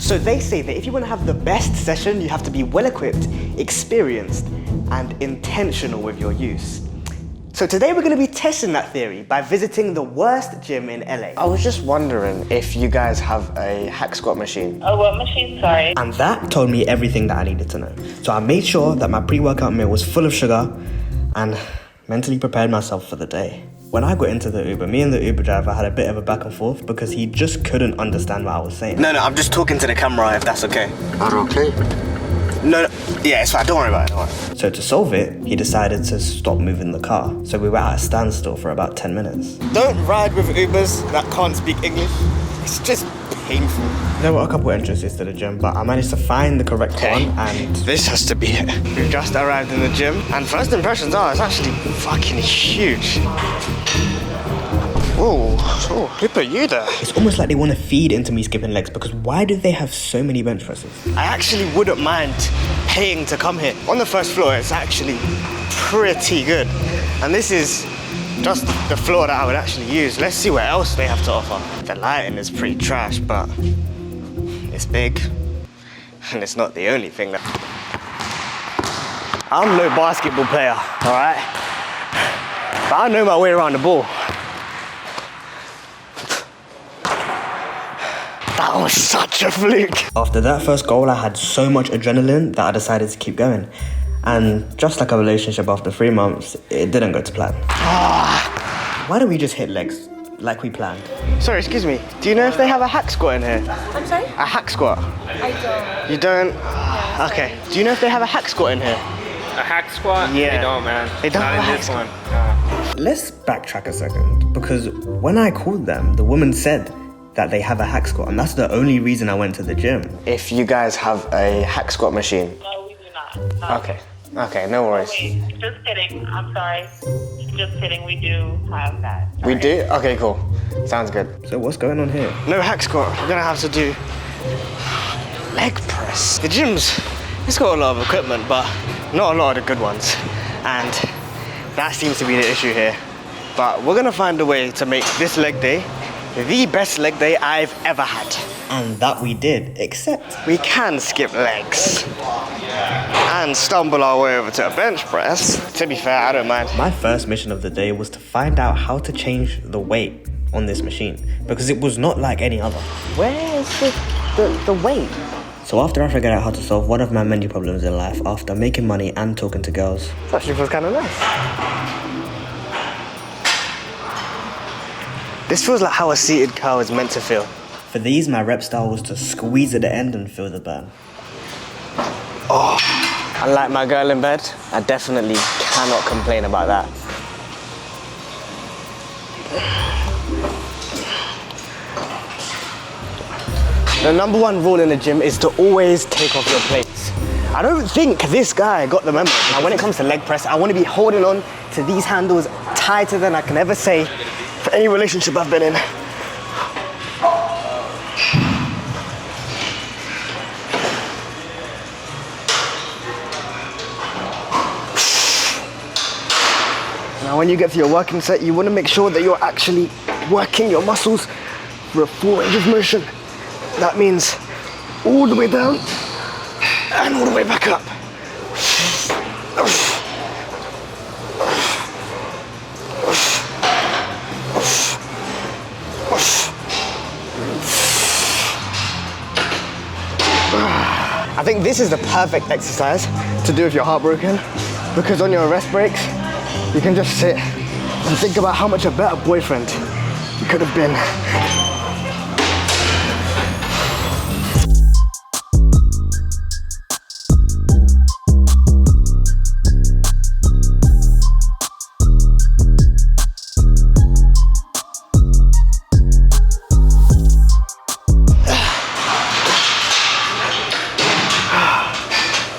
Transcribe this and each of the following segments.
So they say that if you want to have the best session, you have to be well-equipped, experienced, and intentional with your use. So today we're going to be testing that theory by visiting the worst gym in LA. I was just wondering if you guys have a hack squat machine. Oh, what machine? Sorry. And that told me everything that I needed to know. So I made sure that my pre-workout meal was full of sugar and mentally prepared myself for the day. When I got into the Uber, me and the Uber driver had a bit of a back and forth because he just couldn't understand what I was saying. No, I'm just talking to the camera if that's okay. Okay. No, yeah, it's fine, don't worry about it, don't worry. So to solve it, he decided to stop moving the car. So we were at a standstill for about 10 minutes. Don't ride with Ubers that can't speak English. It's just painful. There were a couple entrances to the gym, but I managed to find the correct one and... This has to be it. We've just arrived in the gym, and first impressions are, it's actually fucking huge. Oh, look at you there. It's almost like they want to feed into me skipping legs because why do they have so many bench presses? I actually wouldn't mind paying to come here. On the first floor, it's actually pretty good. And this is just the floor that I would actually use. Let's see what else they have to offer. The lighting is pretty trash, but it's big. And it's not the only thing that... I'm no basketball player, all right? But I know my way around the ball. That was such a fluke. After that first goal, I had so much adrenaline that I decided to keep going. And just like a relationship after 3 months, it didn't go to plan. Why don't we just hit legs like we planned? Sorry, excuse me. Do you know if they have a hack squat in here? I'm sorry? A hack squat? I don't. You don't? Okay. Do you know if they have a hack squat in here? A hack squat? Yeah. They don't, man. They don't Not have a in hack this squat. one. Let's backtrack a second, because when I called them, the woman said that they have a hack squat, and that's the only reason I went to the gym. If you guys have a hack squat machine. No, we do not. No. Okay, no worries. Wait, just kidding. I'm sorry. Just kidding. We do have that. We do? Okay, cool. Sounds good. So what's going on here? No hack squat. We're gonna have to do leg press. The gym's, it's got a lot of equipment, but not a lot of the good ones. And that seems to be the issue here. But we're gonna find a way to make this leg day the best leg day I've ever had. And that we did, except We can skip legs and stumble our way over to a bench press. To be fair, I don't mind. my first mission of the day was to find out how to change the weight on this machine, because it was not like any other. Where is the weight? So after I figured out how to solve one of my many problems in life, after making money and talking to girls, It actually feels kind of nice. This feels like how a seated cow is meant to feel. for these, my rep style was to squeeze at the end and feel the burn. Unlike my girl in bed, I definitely cannot complain about that. The number one rule in the gym is to always take off your plates. I don't think this guy got the memo. Now, when it comes to leg press, I want to be holding on to these handles tighter than I can ever say for any relationship I've been in. Now, when you get to your working set, you want to make sure that you're actually working your muscles for a full range of motion. That means all the way down and all the way back up. I think this is the perfect exercise to do if you're heartbroken, because on your rest breaks, you can just sit and think about how much a better boyfriend you could have been.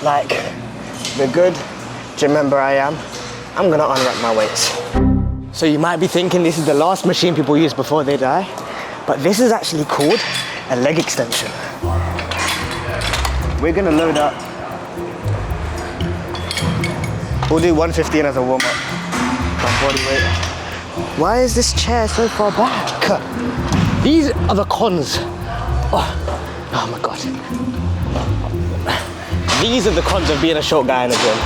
Like the good gym member I am, I'm gonna unwrap my weights. So you might be thinking this is the last machine people use before they die, but this is actually called a leg extension. We're gonna load up. We'll do 115 as a warm up. My body weight. Why is this chair so far back? These are the cons. Oh, Oh my God. These are the cons of being a short guy in a gym.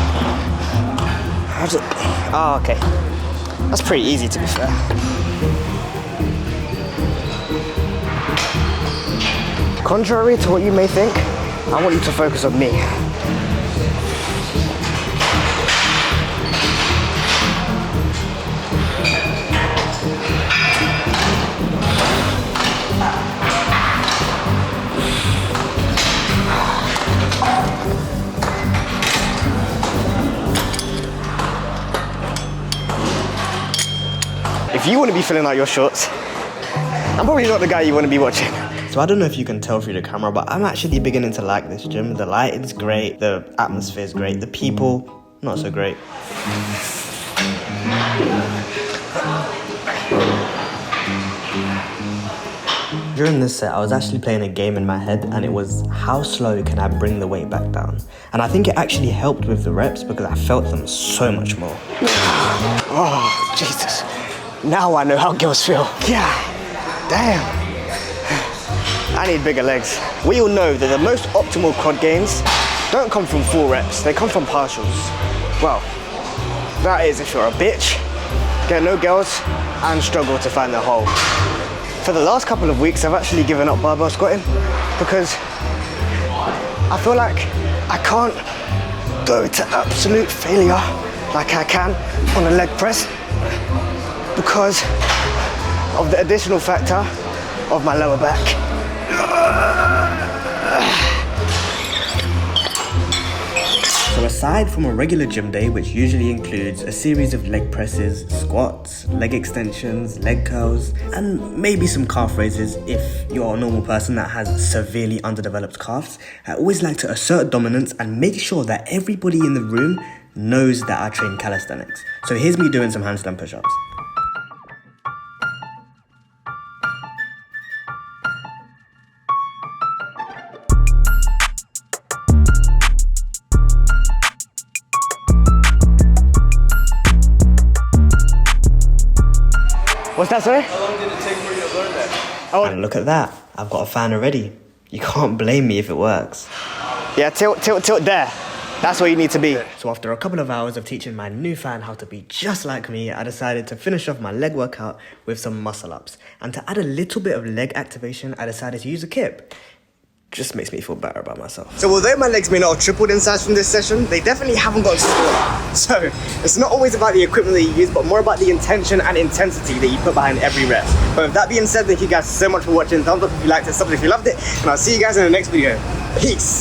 Oh, okay. That's pretty easy, to be fair. Contrary to what you may think, I want you to focus on me. If you want to be filling out your shorts, I'm probably not the guy you want to be watching. So I don't know if you can tell through the camera, but I'm actually beginning to like this gym. The lighting's great, the atmosphere's great, the people, not so great. During this set, I was actually playing a game in my head, and it was how slow can I bring the weight back down? And I think it actually helped with the reps because I felt them so much more. Oh, Jesus. Now I know how girls feel. Yeah, damn. I need bigger legs. We all know that the most optimal quad gains don't come from full reps, they come from partials. Well, that is if you're a bitch, get no girls, and struggle to find the hole. For the last couple of weeks, I've actually given up barbell squatting because I feel like I can't go to absolute failure like I can on a leg press because of the additional factor of my lower back. So aside from a regular gym day, which usually includes a series of leg presses, squats, leg extensions, leg curls, and maybe some calf raises if you're a normal person that has severely underdeveloped calves, I always like to assert dominance and make sure that everybody in the room knows that I train calisthenics. So here's me doing some handstand push-ups. What's that, sorry? How long did it take for you to learn that? Oh, And look at that, I've got a fan already. You can't blame me if it works. yeah, tilt there. That's where you need to be. So after a couple of hours of teaching my new fan how to be just like me, I decided to finish off my leg workout with some muscle ups. And to add a little bit of leg activation, I decided to use a kip. Just makes me feel better about myself. So although my legs may not have tripled in size from this session, they definitely haven't got smaller. So it's not always about the equipment that you use, but more about the intention and intensity that you put behind every rep. But with that being said, thank you guys so much for watching. Thumbs up if you liked it, sub if you loved it, and I'll see you guys in the next video. Peace.